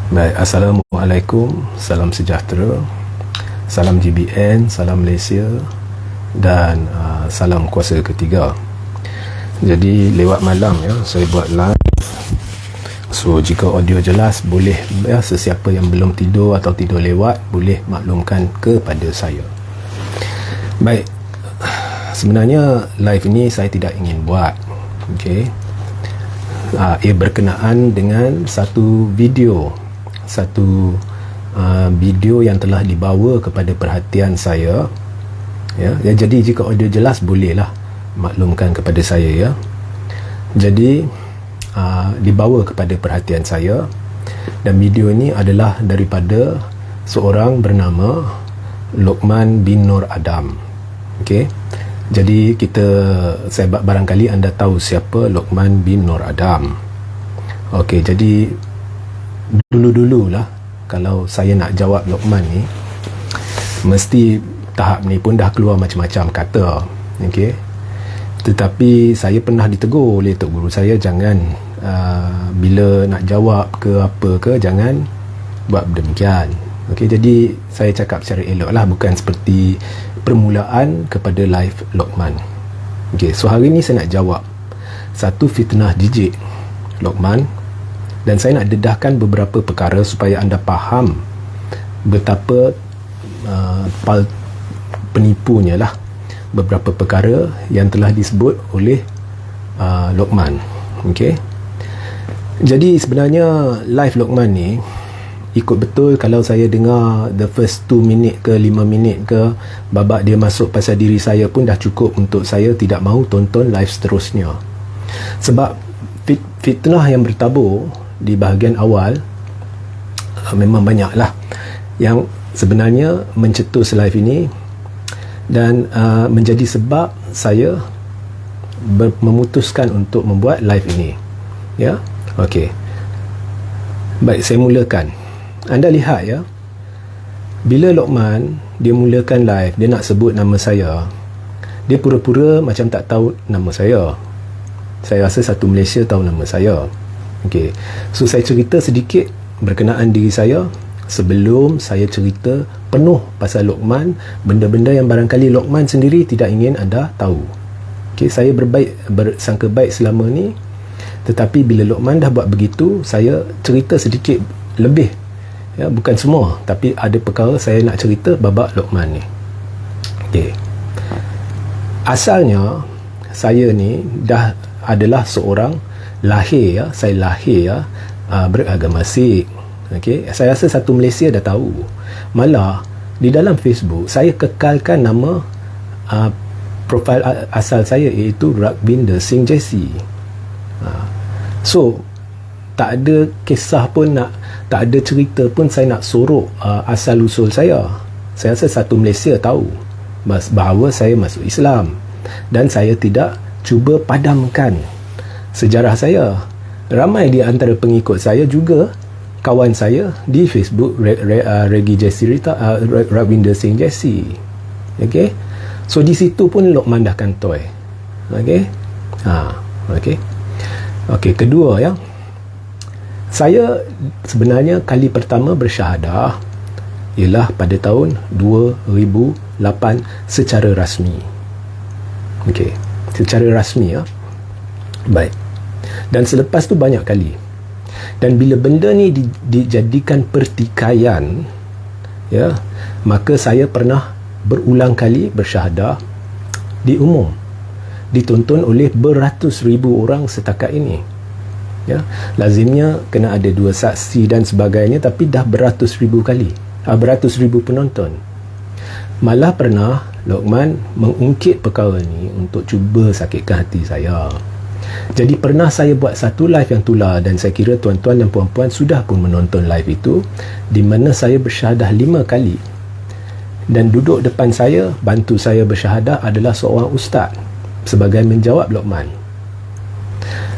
Baik, Assalamualaikum, salam sejahtera, salam GBN, salam Malaysia dan salam kuasa ketiga. Jadi lewat malam ya, saya buat live. So jika audio jelas, boleh ya, sesiapa yang belum tidur atau tidur lewat boleh maklumkan kepada saya. Baik, sebenarnya live ini saya tidak ingin buat. Okey. Ia berkenaan dengan satu video yang telah dibawa kepada perhatian saya ya. Jadi jika audio jelas bolehlah maklumkan kepada saya ya. Jadi dibawa kepada perhatian saya, dan video ini adalah daripada seorang bernama Luqman bin Nur Adam. Okey. Jadi saya barangkali anda tahu siapa Luqman bin Nur Adam. Okey, jadi dulu-dululah kalau saya nak jawab Luqman ni, mesti tahap ni pun dah keluar macam-macam kata. Okey. Tetapi saya pernah ditegur oleh tok guru saya, jangan bila nak jawab ke apa ke, jangan buat demikian. Okey, jadi saya cakap secara elok lah, bukan seperti permulaan kepada live Luqman. Okey, so hari ni saya nak jawab satu fitnah jijik Luqman, dan saya nak dedahkan beberapa perkara supaya anda faham betapa penipunya lah beberapa perkara yang telah disebut oleh Luqman. Okey. Jadi sebenarnya live Luqman ni ikut betul, kalau saya dengar the first 2 minit ke 5 minit ke, babak dia masuk pasal diri saya pun dah cukup untuk saya tidak mahu tonton live seterusnya. Sebab fitnah yang bertabur di bahagian awal memang banyaklah yang sebenarnya mencetus live ini, dan menjadi sebab saya memutuskan untuk membuat live ini ya. Okey, baik, saya mulakan. Anda lihat ya, bila Luqman dia mulakan live, dia nak sebut nama saya, dia pura-pura macam tak tahu nama saya. Saya rasa satu Malaysia tahu nama saya. Okey, so saya cerita sedikit berkenaan diri saya sebelum saya cerita penuh pasal Luqman, benda-benda yang barangkali Luqman sendiri tidak ingin anda tahu. Okey, saya bersangka baik selama ni, tetapi bila Luqman dah buat begitu, saya cerita sedikit lebih ya, bukan semua, tapi ada perkara saya nak cerita babak Luqman ni. Okey, asalnya saya ni dah adalah seorang saya lahir beragama Sikh. Okey, saya rasa satu Malaysia dah tahu. Malah di dalam Facebook saya kekalkan nama profil asal saya, iaitu Raghbinder Singh Jesse. So tak ada kisah pun, tak ada cerita pun saya nak sorok asal usul saya. Saya rasa satu Malaysia tahu bahawa saya masuk Islam, dan saya tidak cuba padamkan sejarah saya. Ramai di antara pengikut saya juga kawan saya di Facebook, Raghbinder Singh Jesse. Okey, so di situ pun Luqman dah kantoi. Okey, okey, kedua ya, saya sebenarnya kali pertama bersyahadah ialah pada tahun 2008 secara rasmi. Okey, secara rasmi ya. Baik. Dan selepas tu banyak kali. Dan bila benda ni dijadikan pertikaian ya, maka saya pernah berulang kali bersyahadah di umum, ditonton oleh beratus ribu orang setakat ini ya. Lazimnya kena ada 2 saksi dan sebagainya, tapi dah beratus ribu penonton. Malah pernah Luqman mengungkit perkara ni untuk cuba sakitkan hati saya. Jadi pernah saya buat satu live yang tular, dan saya kira tuan-tuan dan puan-puan sudah pun menonton live itu, di mana saya bersyahadah 5 kali, dan duduk depan saya, bantu saya bersyahadah adalah seorang ustaz sebagai menjawab Luqman.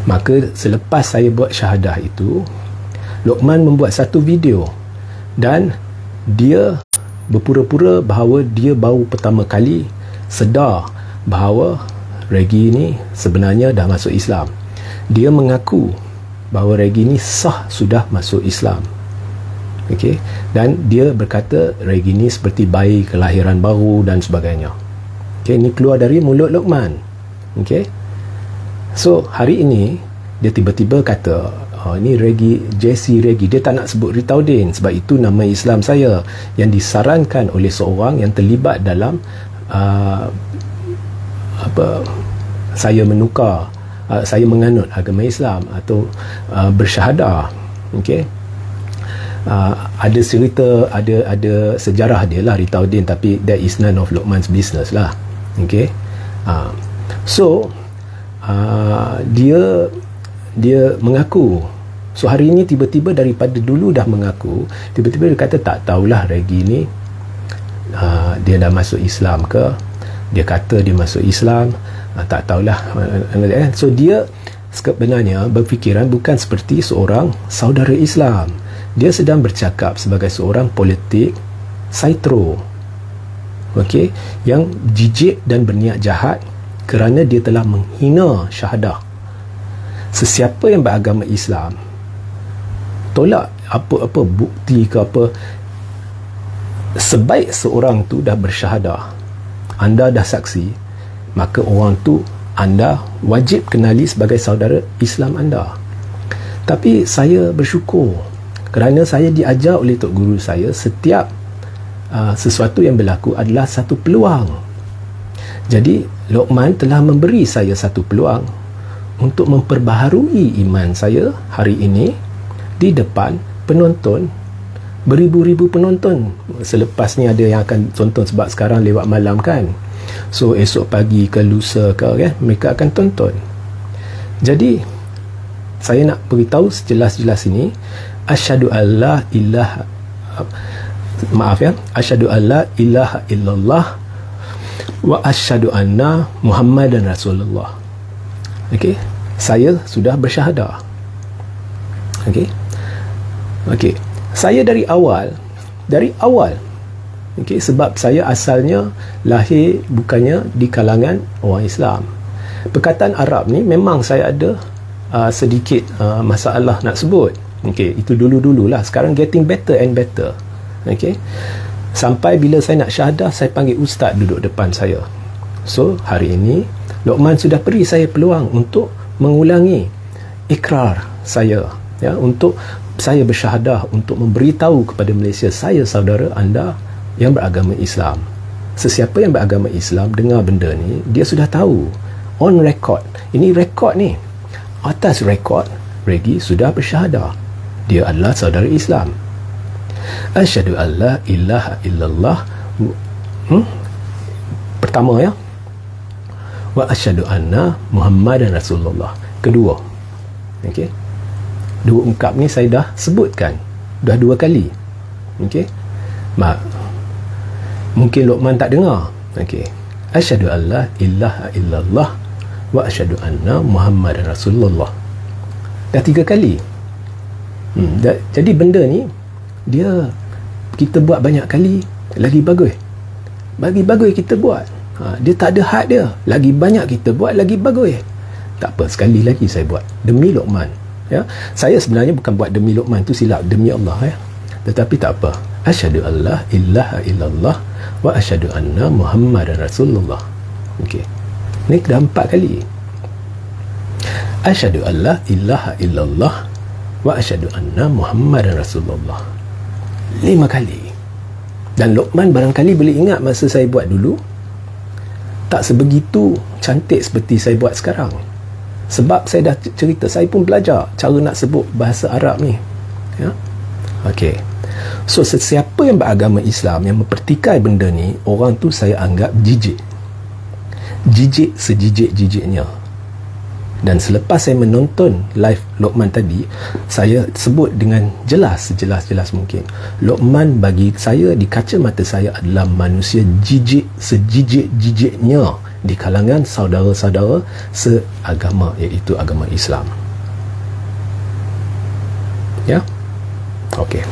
Maka selepas saya buat syahadah itu, Luqman membuat satu video, dan dia berpura-pura bahawa dia baru pertama kali sedar bahawa Regi ni sebenarnya dah masuk Islam. Dia mengaku bahawa Regi ni sah sudah masuk Islam. Okey, dan dia berkata regi ni seperti bayi kelahiran baru dan sebagainya. Okey, ini keluar dari mulut Luqman. Okey, so hari ini dia tiba-tiba kata, ini regi, JC Regi. Dia tak nak sebut Ritaudin sebab itu nama Islam saya yang disarankan oleh seorang yang terlibat dalam saya menukar, saya menganut agama Islam atau bersyahadah. Okey, ada cerita, ada sejarah dia lah Ritaudin, tapi that is none of Luqman's business lah. Okey, so dia mengaku. So hari ini tiba-tiba daripada dulu dah mengaku, tiba-tiba dia kata tak tahulah Regi ni dia dah masuk Islam ke. Dia kata dia masuk Islam, tak tahulah. So dia sebenarnya berfikiran bukan seperti seorang saudara Islam. Dia sedang bercakap sebagai seorang politik saitro, okey, yang jijik dan berniat jahat kerana dia telah menghina syahadah. Sesiapa yang beragama Islam tolak apa-apa bukti ke apa, sebaik seorang tu dah bersyahadah, anda dah saksi, maka orang tu anda wajib kenali sebagai saudara Islam anda. Tapi saya bersyukur kerana saya diajar oleh Tok Guru saya, setiap sesuatu yang berlaku adalah satu peluang. Jadi Luqman telah memberi saya satu peluang untuk memperbaharui iman saya hari ini di depan penonton, beribu-ribu penonton. Selepas ni ada yang akan tonton sebab sekarang lewat malam kan. So esok pagi ke lusa ke kan, mereka akan tonton. Jadi saya nak beritahu sejelas-jelas ini, asyhadu alla ilaha, maaf ya, asyhadu alla ilaha illallah wa asyhadu anna Muhammadan Rasulullah. Okey, saya sudah bersyahadah. Okey, saya dari awal, okey, sebab saya asalnya lahir bukannya di kalangan orang Islam. Perkataan Arab ni memang saya ada sedikit masalah nak sebut. Okey, itu dulu-dululah. Sekarang getting better and better. Okey, sampai bila saya nak syahadah, saya panggil ustaz duduk depan saya. So hari ini Luqman sudah beri saya peluang untuk mengulangi ikrar saya, ya, untuk saya bersyahadah, untuk memberitahu kepada Malaysia, saya saudara anda yang beragama Islam. Sesiapa yang beragama Islam dengar benda ni, dia sudah tahu, on record. Ini rekod ni, atas rekod Regi sudah bersyahadah dia adalah saudara Islam. Asyhadu alla ilaha illallah, pertama ya, wa asyhadu anna Muhammadan Rasulullah. Kedua, okey, dua ungkap ni saya dah sebutkan dah 2 kali. Okey, mungkin Luqman tak dengar. Okey, asyhadu alla ilaha illallah wa asyhadu anna Muhammadan Rasulullah, dah 3 kali. Jadi benda ni dia kita buat banyak kali lagi bagus. Bagi kita buat. Dia tak ada had dia. Lagi banyak kita buat lagi bagus. Tak apa, sekali lagi saya buat demi Luqman. Ya, saya sebenarnya bukan buat demi Luqman, tu silap, demi Allah ya. Tetapi tak apa. Asyhadu alla ilaha illallah wa asyhadu anna Muhammadan Rasulullah. Okey. Ni dah 4 kali. Asyhadu alla ilaha illallah wa asyhadu anna Muhammadan Rasulullah. 5 kali. Dan Luqman barangkali boleh ingat masa saya buat dulu tak sebegitu cantik seperti saya buat sekarang. Sebab saya dah cerita, saya pun belajar cara nak sebut bahasa Arab ni. Ya. Okey. So sesiapa yang beragama Islam yang mempertikai benda ni, orang tu saya anggap jijik. Jijik sejijik-jijiknya. Dan selepas saya menonton live Luqman tadi, saya sebut dengan jelas, sejelas-jelas mungkin, Luqman bagi saya, di kaca mata saya, adalah manusia jijik sejijik-jijiknya di kalangan saudara-saudara seagama, iaitu agama Islam. Ya? Okey.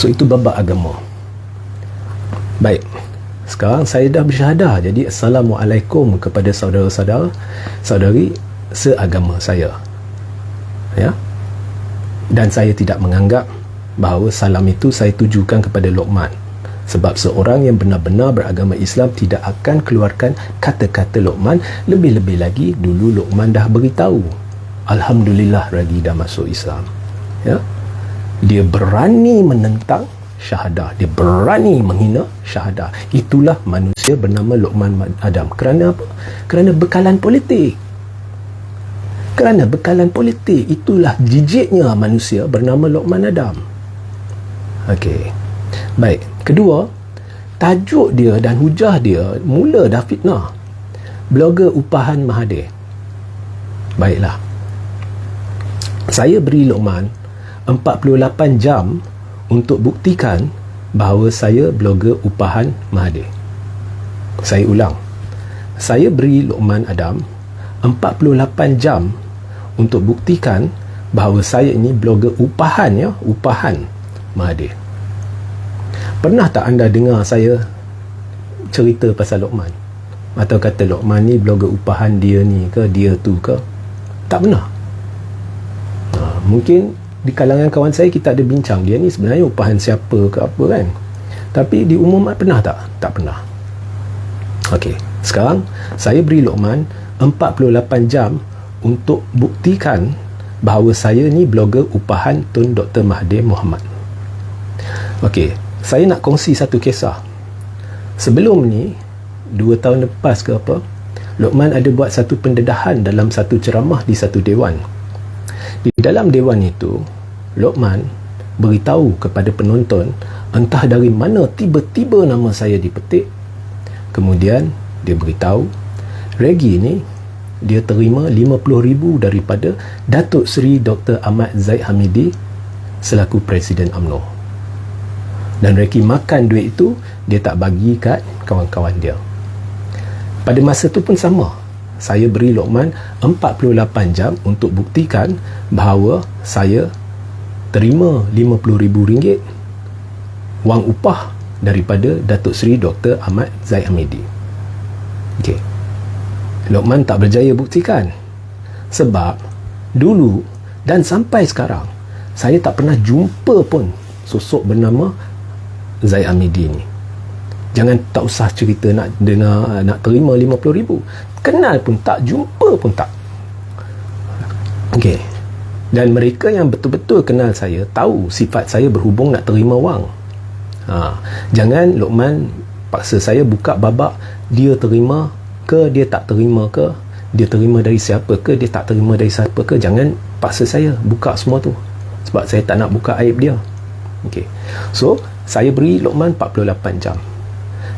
So itu babak agama. Baik, sekarang saya dah bersyahadah. Jadi Assalamualaikum kepada saudara-saudara, saudari seagama saya. Ya. Dan saya tidak menganggap bahawa salam itu saya tujukan kepada Luqman. Sebab seorang yang benar-benar beragama Islam tidak akan keluarkan kata-kata Luqman. Lebih-lebih lagi, dulu Luqman dah beritahu, Alhamdulillah Ragi dah masuk Islam. Ya? Dia berani menentang syahadah. Dia berani menghina syahadah. Itulah manusia bernama Luqman Adam. Kerana apa? Kerana bekalan politik. Kerana bekalan politik. Itulah jijiknya manusia bernama Luqman Adam. Okey. Baik. Kedua, tajuk dia dan hujah dia mula dah fitnah. Blogger upahan Mahathir. Baiklah. Saya beri Luqman 48 jam untuk buktikan bahawa saya blogger upahan Mahathir. Saya ulang. Saya beri Luqman Adam 48 jam untuk buktikan bahawa saya ini blogger upahan, ya, upahan Mahathir. Pernah tak anda dengar saya cerita pasal Luqman? Atau kata Luqman ni blogger upahan dia ni ke, dia tu ke? Tak pernah. Mungkin di kalangan kawan saya kita ada bincang, dia ni sebenarnya upahan siapa ke apa kan. Tapi di umum pernah tak? Tak pernah. Okey, sekarang saya beri Luqman 48 jam untuk buktikan bahawa saya ni blogger upahan Tun Dr. Mahathir Mohamad. Okey, saya nak kongsi satu kisah. Sebelum ni 2 tahun lepas ke apa, Luqman ada buat satu pendedahan dalam satu ceramah di satu dewan. Di dalam dewan itu, Luqman beritahu kepada penonton entah dari mana tiba-tiba nama saya dipetik. Kemudian dia beritahu Regi ni dia terima 50,000 daripada Datuk Seri Dr. Ahmad Zahid Hamidi selaku Presiden UMNO. Dan Regi makan duit itu, dia tak bagi kat kawan-kawan dia. Pada masa tu pun sama. Saya beri Luqman 48 jam untuk buktikan bahawa saya terima RM50,000 wang upah daripada Datuk Seri Dr. Ahmad Zahid Hamidi. Okey. Luqman tak berjaya buktikan. Sebab dulu dan sampai sekarang saya tak pernah jumpa pun sosok bernama Zahid Hamidi ni. Jangan tak usah cerita nak dengar, nak terima 50,000. Kenal pun tak, jumpa pun tak. Okey. Dan mereka yang betul-betul kenal saya tahu sifat saya berhubung nak terima wang. Jangan Luqman paksa saya buka babak dia terima ke, dia tak terima ke, dia terima dari siapa ke, dia tak terima dari siapa ke. Jangan paksa saya buka semua tu. Sebab saya tak nak buka aib dia. Okey. So, saya beri Luqman 48 jam.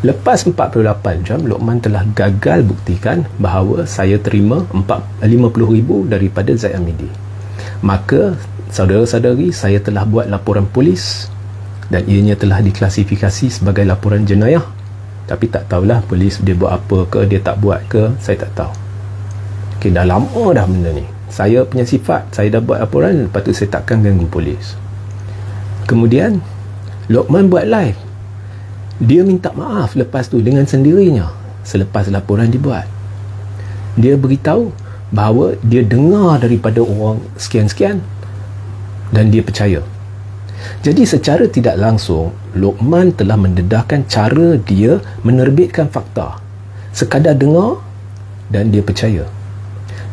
Lepas 48 jam, Luqman telah gagal buktikan bahawa saya terima 50,000 daripada Zahid Hamidi. Maka, saudara-saudari, saya telah buat laporan polis dan ianya telah diklasifikasi sebagai laporan jenayah. Tapi tak tahulah polis dia buat apa ke, dia tak buat ke, saya tak tahu. Okay, dah lama dah benda ni. Saya punya sifat, saya dah buat laporan, lepas tu saya takkan ganggu polis. Kemudian, Luqman buat live. Dia minta maaf lepas tu dengan sendirinya selepas laporan dibuat. Dia beritahu bahawa dia dengar daripada orang sekian-sekian dan dia percaya. Jadi secara tidak langsung, Luqman telah mendedahkan cara dia menerbitkan fakta. Sekadar dengar dan dia percaya.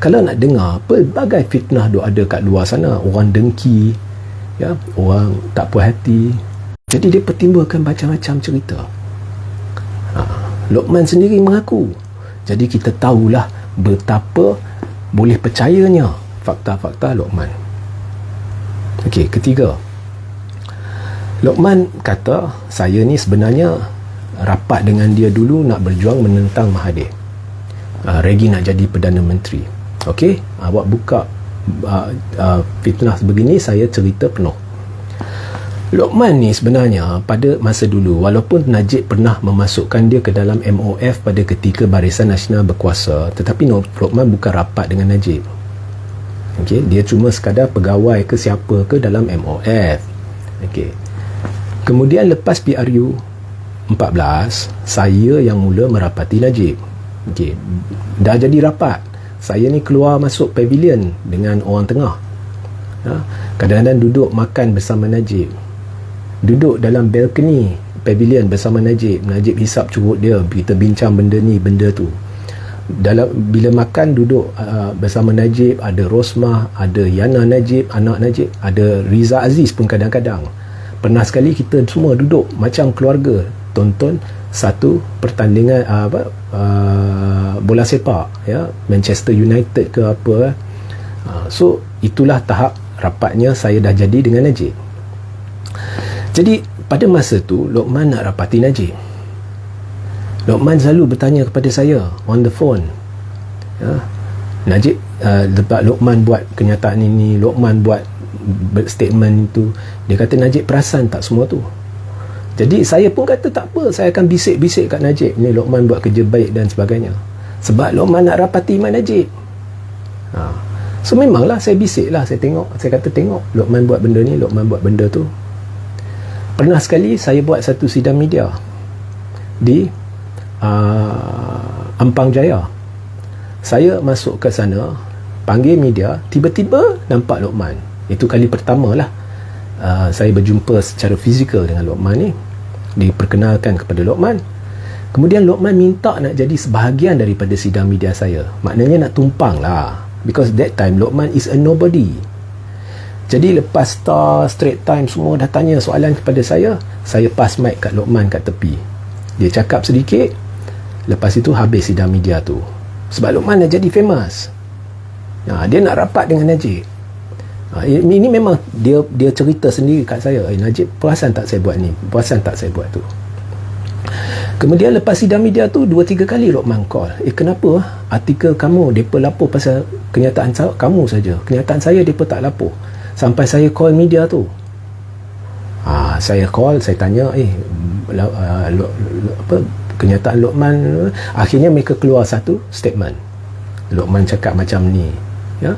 Kalau nak dengar, pelbagai fitnah ada kat luar sana. Orang dengki, ya, orang tak puas hati. Jadi dia pertimbulkan macam-macam cerita. Luqman sendiri mengaku. Jadi kita tahulah betapa boleh percayanya fakta-fakta Luqman. Okey, ketiga. Luqman kata saya ni sebenarnya rapat dengan dia dulu nak berjuang menentang Mahathir. Regi nak jadi Perdana Menteri. Okey, awak buka fitnah sebegini, saya cerita penuh. Luqman ni sebenarnya pada masa dulu, walaupun Najib pernah memasukkan dia ke dalam MOF pada ketika Barisan Nasional berkuasa, tetapi Luqman bukan rapat dengan Najib. Okay, dia cuma sekadar pegawai ke siapa ke dalam MOF. Okay. Kemudian lepas PRU 14, saya yang mula merapati Najib. Okay. Dah jadi rapat, saya ni keluar masuk pavilion dengan orang tengah. Kadang-kadang duduk makan bersama Najib. duduk dalam balcony pavilion bersama Najib hisap curut dia, kita bincang benda ni benda tu. Bila makan duduk bersama Najib, ada Rosmah, ada Yana Najib, anak Najib, ada Riza Aziz pun kadang-kadang. Pernah sekali kita semua duduk macam keluarga tonton satu pertandingan bola sepak, ya, Manchester United ke apa. So itulah tahap rapatnya saya dah jadi dengan Najib. Jadi pada masa tu Lokman nak rapati Najib. Lokman selalu bertanya kepada saya on the phone, ya, Najib, lepas Lokman buat kenyataan ini, Lokman buat statement itu, dia kata Najib perasan tak semua tu. Jadi saya pun kata tak apa, saya akan bisik-bisik kat Najib, ni Lokman buat kerja baik dan sebagainya, sebab Lokman nak rapati Iman Najib. So memanglah saya bisik lah, saya tengok, saya kata tengok Lokman buat benda ni, Lokman buat benda tu. Pernah sekali saya buat satu sidang media di Ampang Jaya. Saya masuk ke sana, panggil media, tiba-tiba nampak Lokman. Itu kali pertama lah saya berjumpa secara fizikal dengan Lokman ni, diperkenalkan kepada Lokman. Kemudian Lokman minta nak jadi sebahagian daripada sidang media saya, maknanya nak tumpang lah, because that time Lokman is a nobody. Jadi lepas Straits Times semua dah tanya soalan kepada saya pass mic kat Lokman kat tepi, dia cakap sedikit, lepas itu habis sidang media tu. Sebab Lokman dah jadi famous, dia nak rapat dengan Najib. Ini memang dia cerita sendiri kat saya, Najib perasan tak saya buat ni, perasan tak saya buat tu. Kemudian lepas sidang media tu 2-3 kali Lokman call, kenapa artikel kamu mereka lapor pasal kenyataan kamu saja, kenyataan saya mereka tak lapor. Sampai saya call media tu, saya call, saya tanya kenyataan Lokman. Akhirnya mereka keluar satu statement, Lokman cakap macam ni, ya.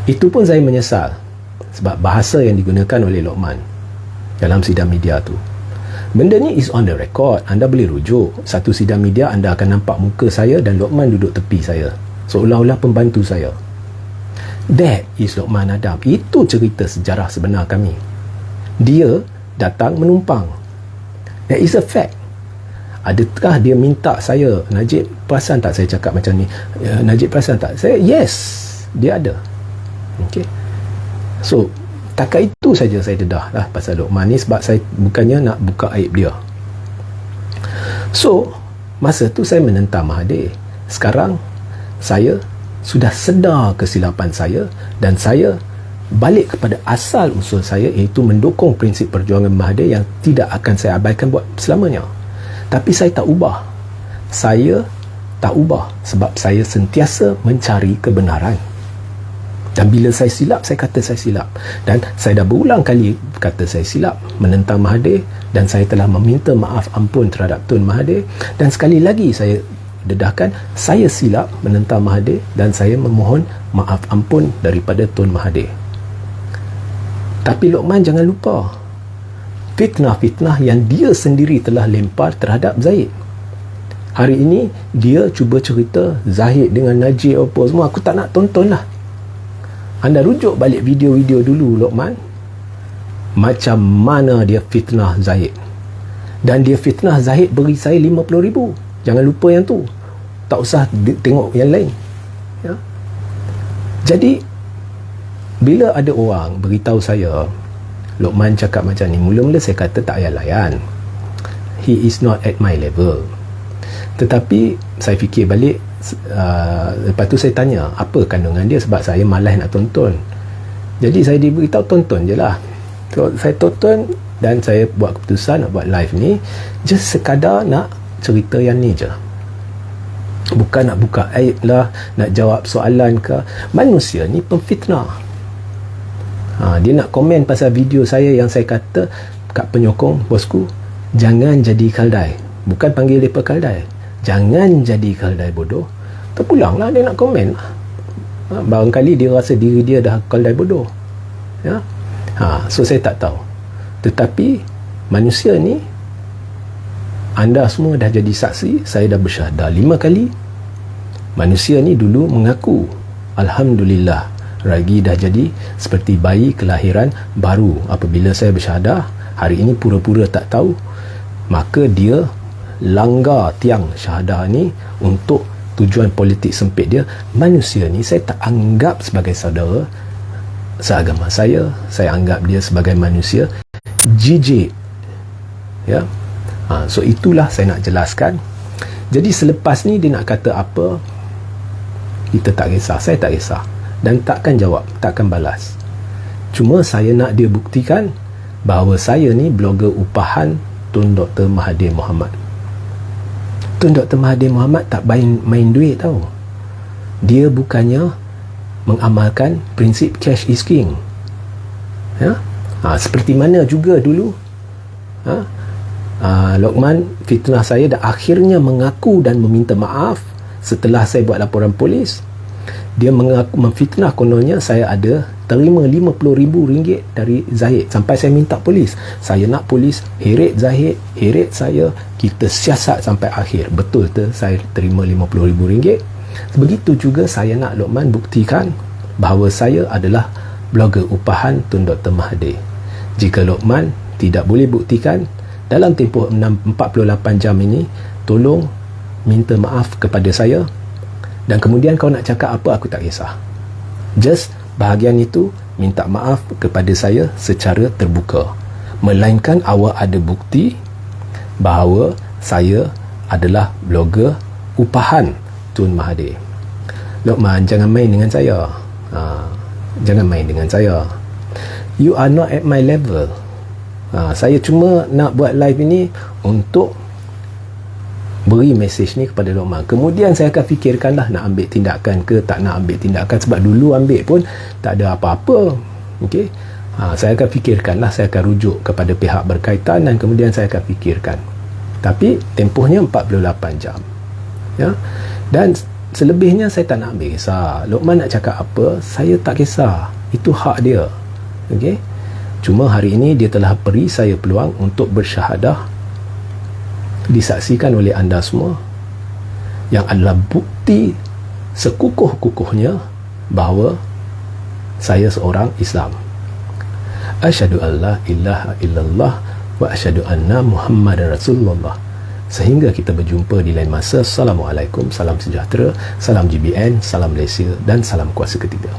Itu pun saya menyesal, sebab bahasa yang digunakan oleh Lokman dalam sidang media tu, benda ni is on the record, anda boleh rujuk. Satu sidang media anda akan nampak muka saya dan Lokman duduk tepi saya, seolah-olah pembantu saya. That is Lokman Adam. Itu cerita sejarah sebenar kami. Dia datang menumpang, that is a fact. Adakah dia minta saya, Najib perasan tak saya cakap macam ni, Najib perasan tak saya? Yes, dia ada. Okay. So takat itu saja saya dedah lah pasal Lokman ni, sebab saya bukannya nak buka aib dia. So masa tu saya menentang Mahathir. Sekarang saya sudah sedar kesilapan saya dan saya balik kepada asal usul saya, iaitu mendukung prinsip perjuangan Mahathir yang tidak akan saya abaikan buat selamanya. Tapi saya tak ubah. Saya tak ubah sebab saya sentiasa mencari kebenaran. Dan bila saya silap, saya kata saya silap. Dan saya dah berulang kali kata saya silap, menentang Mahathir, dan saya telah meminta maaf ampun terhadap Tun Mahathir. Dan sekali lagi saya dedahkan, saya silap menentang Mahathir dan saya memohon maaf ampun daripada Tun Mahathir. Tapi Lokman jangan lupa fitnah-fitnah yang dia sendiri telah lempar terhadap Zahid. Hari ini dia cuba cerita Zahid dengan Najib apa semua, aku tak nak tonton lah. Anda rujuk balik video-video dulu Lokman, macam mana dia fitnah Zahid. Dan dia fitnah Zahid beri saya 50,000. Jangan lupa yang tu, tak usah tengok yang lain, ya? Jadi bila ada orang beritahu saya Lokman cakap macam ni, mula-mula saya kata tak payah layan, he is not at my level. Tetapi saya fikir balik, lepas tu saya tanya apa kandungan dia, sebab saya malas nak tonton. Jadi saya diberitahu tonton je lah. So, saya tonton dan saya buat keputusan nak buat live ni just sekadar nak cerita yang ni je, bukan nak buka aib lah, nak jawab soalan ke. Manusia ni pemfitnah. Dia nak komen pasal video saya yang saya kata kat penyokong, bosku, jangan jadi kaldai. Bukan panggil mereka kaldai, jangan jadi kaldai bodoh. Terpulang lah dia nak komen. Barangkali dia rasa diri dia dah kaldai bodoh, ya. So saya tak tahu. Tetapi manusia ni, anda semua dah jadi saksi, saya dah bersyahadah 5 kali. Manusia ni dulu mengaku, Alhamdulillah, Ragi dah jadi seperti bayi kelahiran baru. Apabila saya bersyahadah, hari ini pura-pura tak tahu, maka dia langgar tiang syahadah ni untuk tujuan politik sempit dia. Manusia ni saya tak anggap sebagai saudara seagama saya anggap dia sebagai manusia jijik, ya. So itulah saya nak jelaskan. Jadi selepas ni dia nak kata apa, kita tak kisah, saya tak kisah, dan takkan jawab, takkan balas. Cuma saya nak dia buktikan bahawa saya ni blogger upahan Tun Dr. Mahathir Mohamad. Tun Dr. Mahathir Mohamad tak main duit tau. Dia bukannya mengamalkan prinsip cash is king, ya? Seperti mana juga dulu Lokman fitnah saya dan akhirnya mengaku dan meminta maaf setelah saya buat laporan polis. Dia mengaku memfitnah, kononnya saya ada terima RM50,000 dari Zahid sampai saya minta polis. Saya nak polis heret Zahid, heret saya, kita siasat sampai akhir. Betul tu saya terima RM50,000. Begitu juga saya nak Lokman buktikan bahawa saya adalah blogger upahan Tun Dr. Mahathir. Jika Lokman tidak boleh buktikan dalam tempoh 48 jam ini, tolong minta maaf kepada saya, dan kemudian kau nak cakap apa, aku tak kisah. Just bahagian itu, minta maaf kepada saya secara terbuka, melainkan awak ada bukti bahawa saya adalah blogger upahan Tun Mahathir. Lokman, jangan main dengan saya. Jangan main dengan saya. You are not at my level. Saya cuma nak buat live ini untuk beri mesej ni kepada Lokman. Kemudian saya akan fikirkanlah nak ambil tindakan ke tak nak ambil tindakan, sebab dulu ambil pun tak ada apa-apa. Okey. Saya akan fikirkanlah, saya akan rujuk kepada pihak berkaitan dan kemudian saya akan fikirkan. Tapi tempohnya 48 jam. Ya. Dan selebihnya saya tak nak ambil kisah. Lokman nak cakap apa, saya tak kisah. Itu hak dia. Okey. Cuma hari ini dia telah beri saya peluang untuk bersyahadah, disaksikan oleh anda semua, yang adalah bukti sekukuh-kukuhnya bahawa saya seorang Islam. Asyhadu an la ilaha illallah wa asyhadu anna Muhammadan Rasulullah. Sehingga kita berjumpa di lain masa. Assalamualaikum, salam sejahtera, salam GBN, salam Malaysia dan salam kuasa ketiga.